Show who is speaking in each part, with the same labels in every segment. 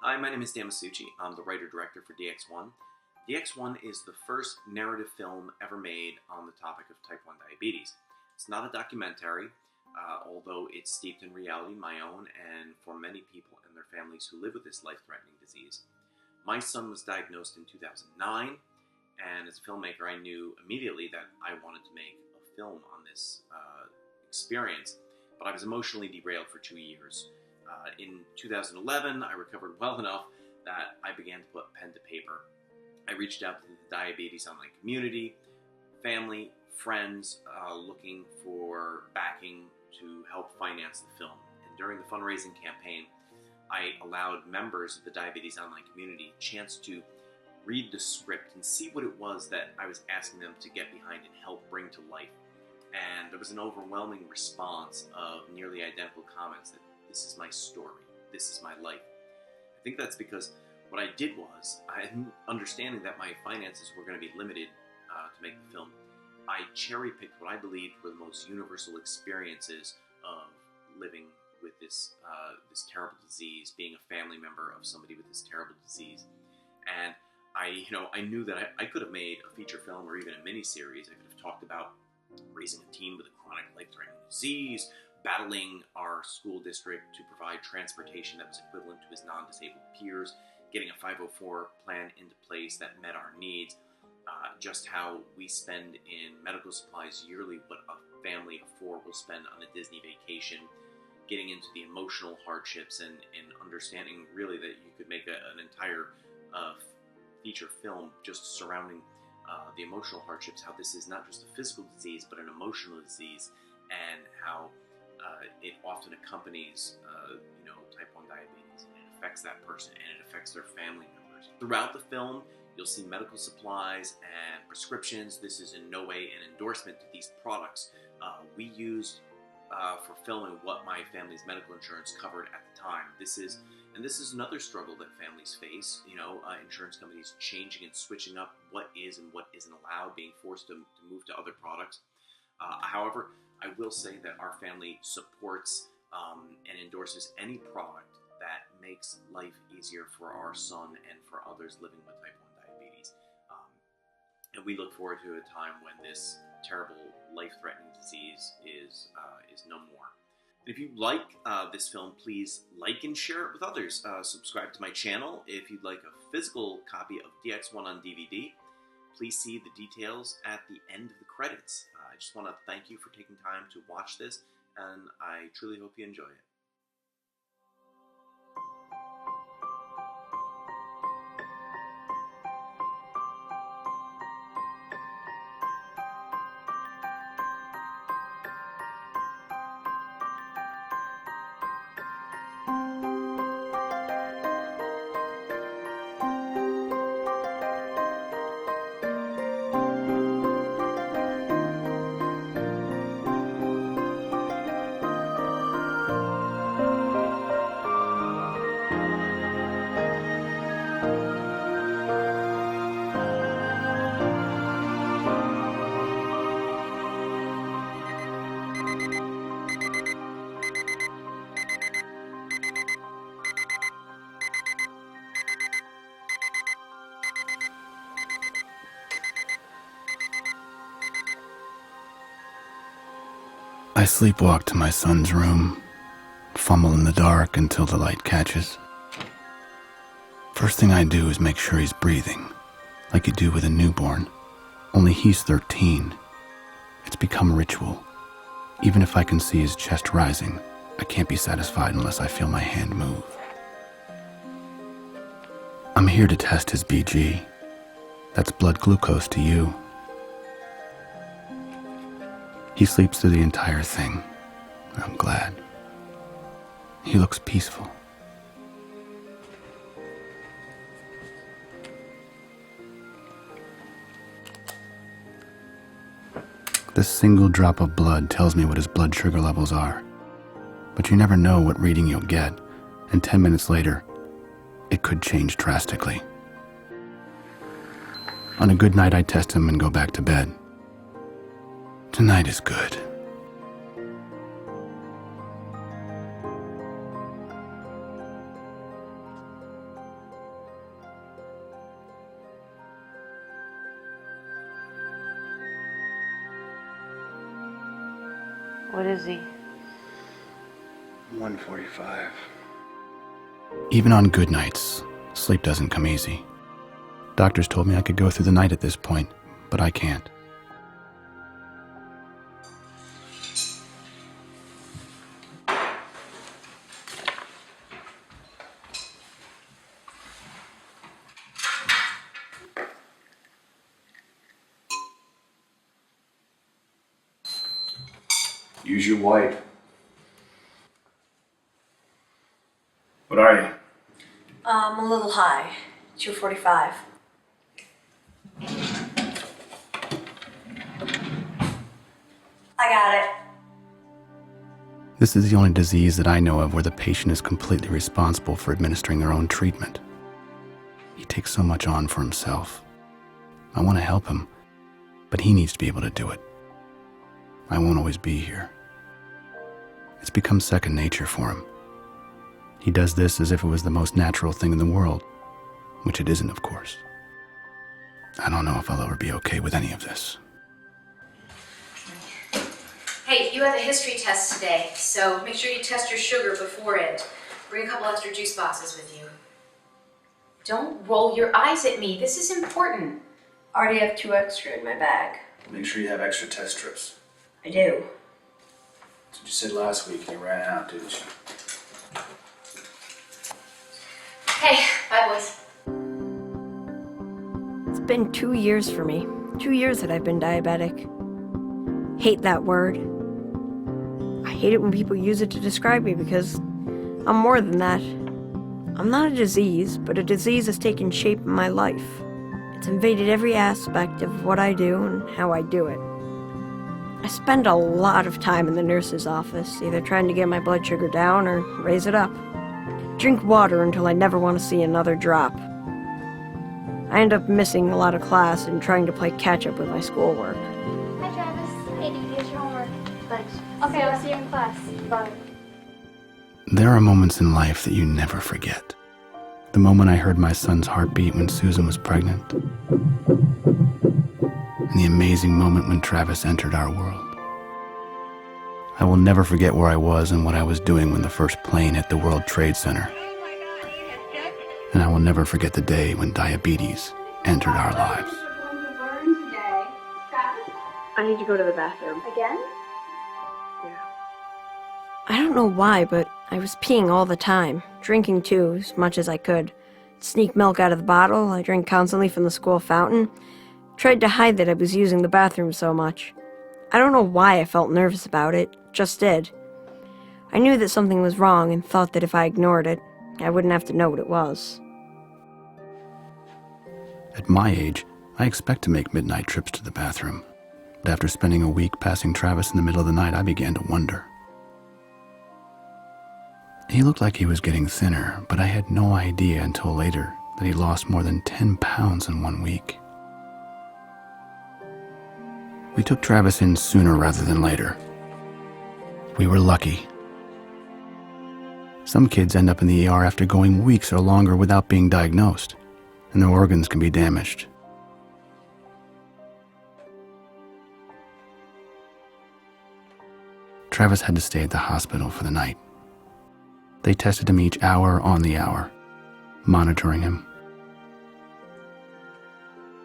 Speaker 1: Hi, my name is Dan Masucci. I'm the writer-director for DxONE. DxONE is the first narrative film ever made on the topic of type 1 diabetes. It's not a documentary, although it's steeped in reality, my own, and for many people and their families who live with this life-threatening disease. My son was diagnosed in 2009, and as a filmmaker, I knew immediately that I wanted to make a film on this experience, but I was emotionally derailed for 2 years. In 2011, I recovered well enough that I began to put pen to paper. I reached out to the diabetes online community, family, friends, looking for backing to help finance the film. And during the fundraising campaign, I allowed members of the diabetes online community a chance to read the script and see what it was that I was asking them to get behind and help bring to life. And there was an overwhelming response of nearly identical comments that this is my story, this is my life. I think that's because what I did was, understanding that my finances were going to be limited to make the film, I cherry-picked what I believed were the most universal experiences of living with this terrible disease, being a family member of somebody with this terrible disease. And I knew that I could have made a feature film or even a mini-series. I could have talked about raising a teen with a chronic life-threatening disease, battling our school district to provide transportation that was equivalent to his non-disabled peers, getting a 504 plan into place that met our needs, just how we spend in medical supplies yearly what a family of four will spend on a Disney vacation, getting into the emotional hardships and understanding really that you could make an entire feature film just surrounding the emotional hardships, how this is not just a physical disease but an emotional disease, and how it often accompanies type 1 diabetes, and it affects that person and it affects their family members. Throughout the film, you'll see medical supplies and prescriptions. This is in no way an endorsement to these products. We used for filming what my family's medical insurance covered at the time. This is another struggle that families face. Insurance companies changing and switching up what is and what isn't allowed, being forced to move to other products. However, I will say that our family supports and endorses any product that makes life easier for our son and for others living with type 1 diabetes. And we look forward to a time when this terrible, life-threatening disease is no more. If you like this film, please like and share it with others. Subscribe to my channel. If you'd like a physical copy of DxONE on DVD, please see the details at the end of the credits. I just want to thank you for taking time to watch this, and I truly hope you enjoy it.
Speaker 2: I sleepwalk to my son's room, fumble in the dark until the light catches. First thing I do is make sure he's breathing, like you do with a newborn, only he's 13. It's become a ritual. Even if I can see his chest rising, I can't be satisfied unless I feel my hand move. I'm here to test his BG. That's blood glucose to you. He sleeps through the entire thing. I'm glad. He looks peaceful. This single drop of blood tells me what his blood sugar levels are. But you never know what reading you'll get, and 10 minutes later, it could change drastically. On a good night, I test him and go back to bed. Tonight is good.
Speaker 3: What is he?
Speaker 2: 145. Even on good nights, sleep doesn't come easy. Doctors told me I could go through the night at this point, but I can't.
Speaker 4: Use your wipe. What are you?
Speaker 3: A little high. 245. I got it.
Speaker 2: This is the only disease that I know of where the patient is completely responsible for administering their own treatment. He takes so much on for himself. I want to help him, but he needs to be able to do it. I won't always be here. It's become second nature for him. He does this as if it was the most natural thing in the world, which it isn't, of course. I don't know if I'll ever be okay with any of this.
Speaker 5: Hey, you have a history test today, so make sure you test your sugar before it. Bring a couple extra juice boxes with you. Don't roll your eyes at me. This is important.
Speaker 3: Already have 2 extra in my bag.
Speaker 4: Make sure you have extra test strips.
Speaker 3: I do.
Speaker 4: That's what you said last week and you ran out, didn't you?
Speaker 5: Hey, bye boys.
Speaker 6: It's been 2 years for me. 2 years that I've been diabetic. Hate that word. I hate it when people use it to describe me because I'm more than that. I'm not a disease, but a disease has taken shape in my life. It's invaded every aspect of what I do and how I do it. I spend a lot of time in the nurse's office, either trying to get my blood sugar down or raise it up. Drink water until I never want to see another drop. I end up missing a lot of class and trying to play catch-up with my schoolwork.
Speaker 7: Hi, Travis. Hey, did you get your homework? Thanks. Okay, I'll see you in class. Bye.
Speaker 2: There are moments in life that you never forget. The moment I heard my son's heartbeat when Susan was pregnant, and the amazing moment when Travis entered our world. I will never forget where I was and what I was doing when the first plane hit the World Trade Center. And I will never forget the day when diabetes entered our lives.
Speaker 6: I need to go to the bathroom.
Speaker 7: Again?
Speaker 6: I don't know why, but I was peeing all the time, drinking too, as much as I could. Sneak milk out of the bottle, I drank constantly from the school fountain. Tried to hide that I was using the bathroom so much. I don't know why I felt nervous about it, just did. I knew that something was wrong and thought that if I ignored it, I wouldn't have to know what it was.
Speaker 2: At my age, I expect to make midnight trips to the bathroom. But after spending a week passing Travis in the middle of the night, I began to wonder. He looked like he was getting thinner, but I had no idea until later that he lost more than 10 pounds in 1 week. We took Travis in sooner rather than later. We were lucky. Some kids end up in the ER after going weeks or longer without being diagnosed, and their organs can be damaged. Travis had to stay at the hospital for the night. They tested him each hour on the hour, monitoring him.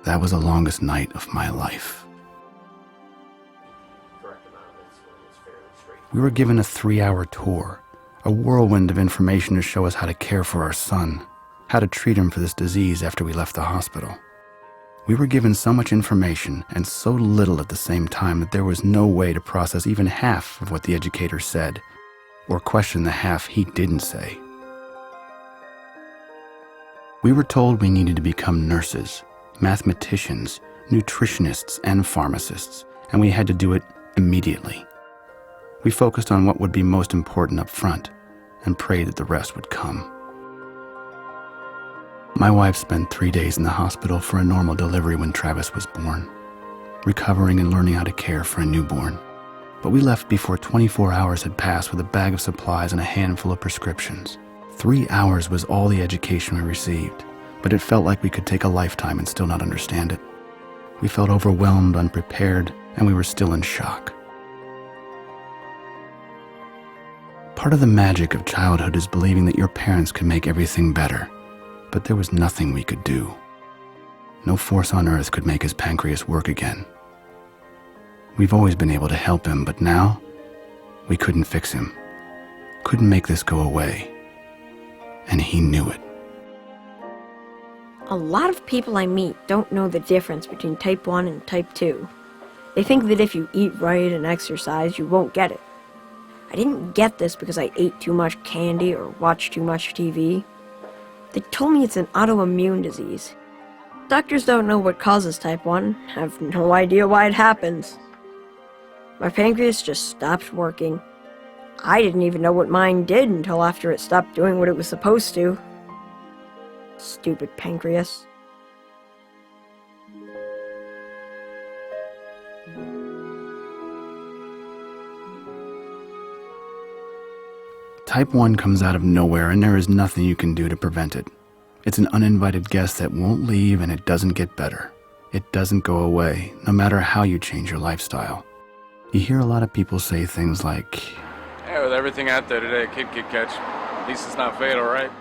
Speaker 2: That was the longest night of my life. We were given a 3-hour tour, a whirlwind of information to show us how to care for our son, how to treat him for this disease after we left the hospital. We were given so much information and so little at the same time that there was no way to process even half of what the educator said, or question the half he didn't say. We were told we needed to become nurses, mathematicians, nutritionists, and pharmacists, and we had to do it immediately. We focused on what would be most important up front and prayed that the rest would come. My wife spent 3 days in the hospital for a normal delivery when Travis was born, recovering and learning how to care for a newborn. But we left before 24 hours had passed with a bag of supplies and a handful of prescriptions. 3 hours was all the education we received, but it felt like we could take a lifetime and still not understand it. We felt overwhelmed, unprepared, and we were still in shock. Part of the magic of childhood is believing that your parents can make everything better, but there was nothing we could do. No force on earth could make his pancreas work again. We've always been able to help him, but now we couldn't fix him. Couldn't make this go away. And he knew it.
Speaker 6: A lot of people I meet don't know the difference between type 1 and type 2. They think that if you eat right and exercise, you won't get it. I didn't get this because I ate too much candy or watched too much TV. They told me it's an autoimmune disease. Doctors don't know what causes type 1, have no idea why it happens. My pancreas just stopped working. I didn't even know what mine did until after it stopped doing what it was supposed to. Stupid pancreas.
Speaker 2: Type 1 comes out of nowhere and there is nothing you can do to prevent it. It's an uninvited guest that won't leave and it doesn't get better. It doesn't go away, no matter how you change your lifestyle. You hear a lot of people say things like,
Speaker 8: "Hey, with everything out there today, a kid could catch. At least it's not fatal, right?"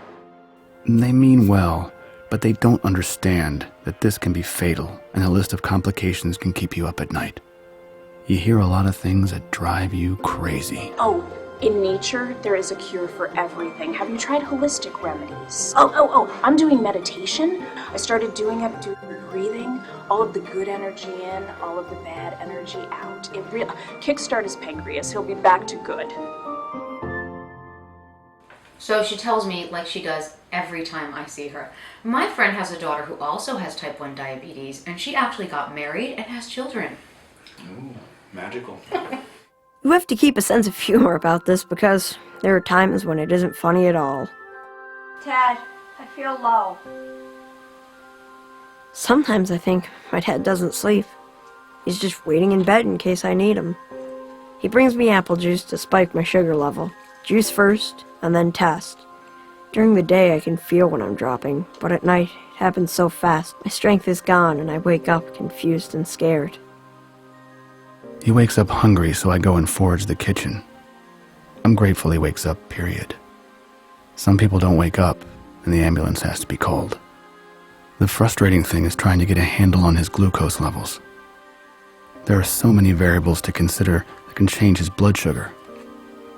Speaker 2: They mean well, but they don't understand that this can be fatal and a list of complications can keep you up at night. You hear a lot of things that drive you crazy.
Speaker 9: Oh, in nature, there is a cure for everything. Have you tried holistic remedies? I'm doing meditation. I started doing it, doing breathing, all of the good energy in, all of the bad energy out. It kickstart his pancreas. He'll be back to good.
Speaker 5: So she tells me, like she does every time I see her. My friend has a daughter who also has type 1 diabetes, and she actually got married and has children.
Speaker 4: Ooh, magical.
Speaker 6: You have to keep a sense of humor about this because there are times when it isn't funny at all.
Speaker 3: Dad, I feel low.
Speaker 6: Sometimes I think my dad doesn't sleep. He's just waiting in bed in case I need him. He brings me apple juice to spike my sugar level. Juice first, and then test. During the day I can feel when I'm dropping, but at night it happens so fast. My strength is gone and I wake up confused and scared.
Speaker 2: He wakes up hungry, so I go and forage the kitchen. I'm grateful he wakes up, period. Some people don't wake up, and the ambulance has to be called. The frustrating thing is trying to get a handle on his glucose levels. There are so many variables to consider that can change his blood sugar.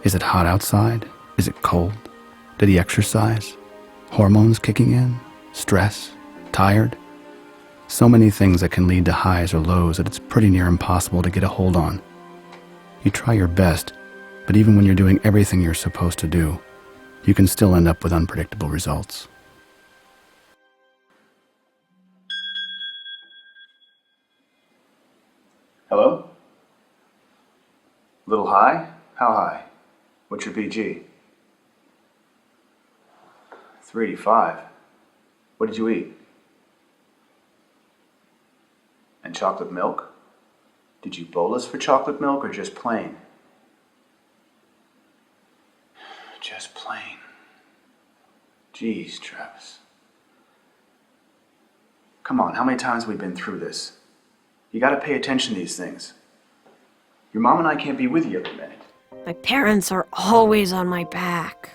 Speaker 2: Is it hot outside? Is it cold? Did he exercise? Hormones kicking in? Stress? Tired? So many things that can lead to highs or lows that it's pretty near impossible to get a hold on. You try your best, but even when you're doing everything you're supposed to do, you can still end up with unpredictable results.
Speaker 4: Hello? Little high? How high? What's your PG? 385. What did you eat? And chocolate milk? Did you bolus for chocolate milk or just plain? Just plain. Jeez, Travis. Come on, how many times have we been through this? You gotta pay attention to these things. Your mom and I can't be with you every minute.
Speaker 6: My parents are always on my back.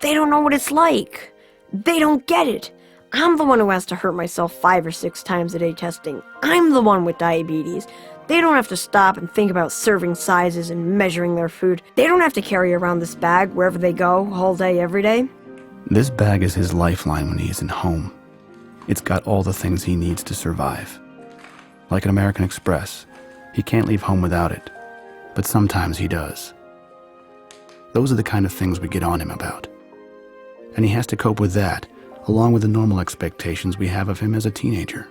Speaker 6: They don't know what it's like. They don't get it. I'm the one who has to hurt myself 5 or 6 times a day testing. I'm the one with diabetes. They don't have to stop and think about serving sizes and measuring their food. They don't have to carry around this bag wherever they go, all day, every day.
Speaker 2: This bag is his lifeline when he isn't home. It's got all the things he needs to survive. Like an American Express, he can't leave home without it. But sometimes he does. Those are the kind of things we get on him about. And he has to cope with that, along with the normal expectations we have of him as a teenager.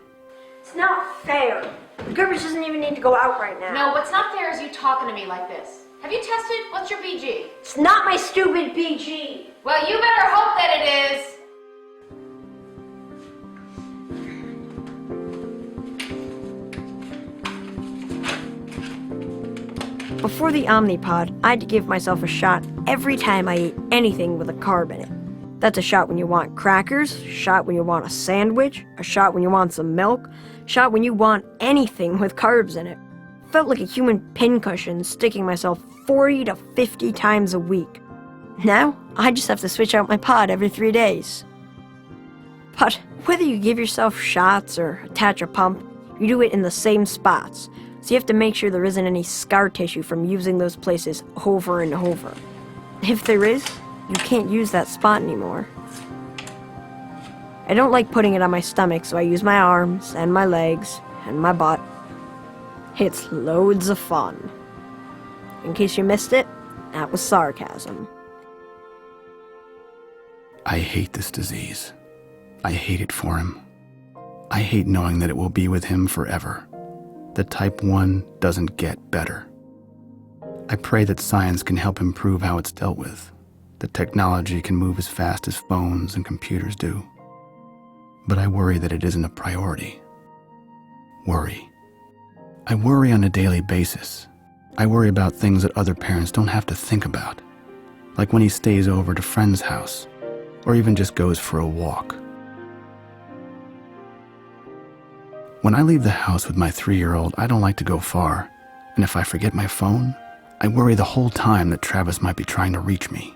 Speaker 3: It's not fair. The garbage doesn't even need to go out right now.
Speaker 5: No, what's not fair is you talking to me like this. Have you tested? What's your BG?
Speaker 3: It's not my stupid BG.
Speaker 5: Well, you better hope that it is.
Speaker 6: Before the Omnipod, I had to give myself a shot every time I ate anything with a carb in it. That's a shot when you want crackers, a shot when you want a sandwich, a shot when you want some milk, a shot when you want anything with carbs in it. Felt like a human pincushion sticking myself 40 to 50 times a week. Now, I just have to switch out my pod every 3 days. But whether you give yourself shots or attach a pump, you do it in the same spots, so you have to make sure there isn't any scar tissue from using those places over and over. If there is, you can't use that spot anymore. I don't like putting it on my stomach, so I use my arms and my legs and my butt. It's loads of fun. In case you missed it, that was sarcasm.
Speaker 2: I hate this disease. I hate it for him. I hate knowing that it will be with him forever. That type 1 doesn't get better. I pray that science can help improve how it's dealt with, that technology can move as fast as phones and computers do. But I worry that it isn't a priority. Worry. I worry on a daily basis. I worry about things that other parents don't have to think about, like when he stays over at a friend's house, or even just goes for a walk. When I leave the house with my 3-year-old, I don't like to go far, and if I forget my phone, I worry the whole time that Travis might be trying to reach me,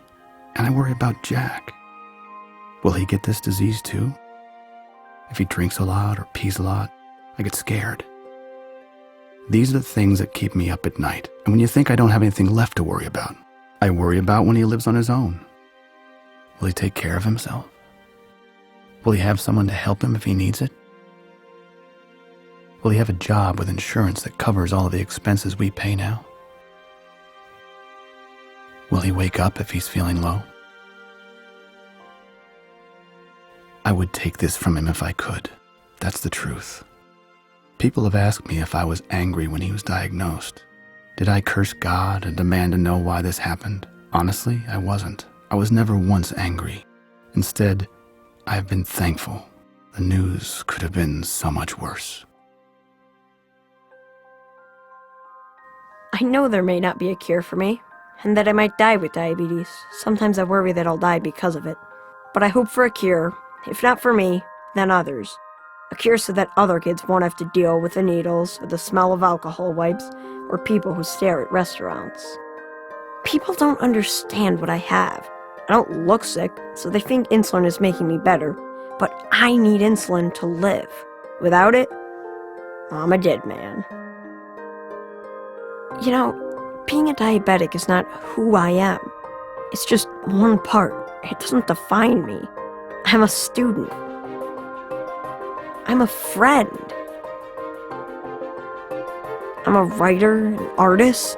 Speaker 2: and I worry about Jack. Will he get this disease too? If he drinks a lot or pees a lot, I get scared. These are the things that keep me up at night, and when you think I don't have anything left to worry about, I worry about when he lives on his own. Will he take care of himself? Will he have someone to help him if he needs it? Will he have a job with insurance that covers all of the expenses we pay now? Will he wake up if he's feeling low? I would take this from him if I could. That's the truth. People have asked me if I was angry when he was diagnosed. Did I curse God and demand to know why this happened? Honestly, I wasn't. I was never once angry. Instead, I've been thankful. The news could have been so much worse.
Speaker 6: I know there may not be a cure for me, and that I might die with diabetes. Sometimes I worry that I'll die because of it. But I hope for a cure, if not for me, then others. A cure so that other kids won't have to deal with the needles, or the smell of alcohol wipes, or people who stare at restaurants. People don't understand what I have. I don't look sick, so they think insulin is making me better, but I need insulin to live. Without it, I'm a dead man. You know, being a diabetic is not who I am. It's just one part. It doesn't define me. I'm a student. I'm a friend. I'm a writer, an artist.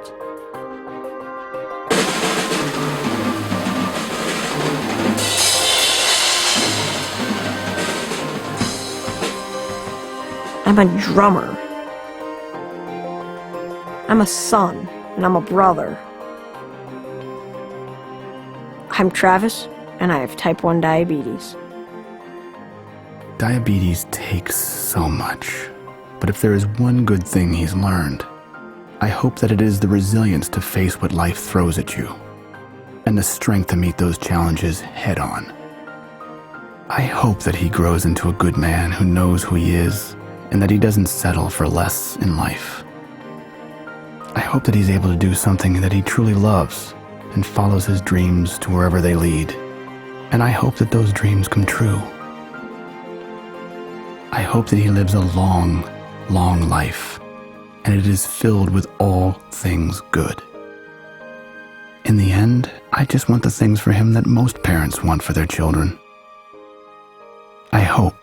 Speaker 6: I'm a drummer. I'm a son, and I'm a brother. I'm Travis, and I have type 1 diabetes.
Speaker 2: Diabetes takes so much, but if there is one good thing he's learned, I hope that it is the resilience to face what life throws at you, and the strength to meet those challenges head on. I hope that he grows into a good man who knows who he is, and that he doesn't settle for less in life. I hope that he's able to do something that he truly loves and follows his dreams to wherever they lead. And I hope that those dreams come true. I hope that he lives a long, long life, and it is filled with all things good. In the end, I just want the things for him that most parents want for their children. I hope.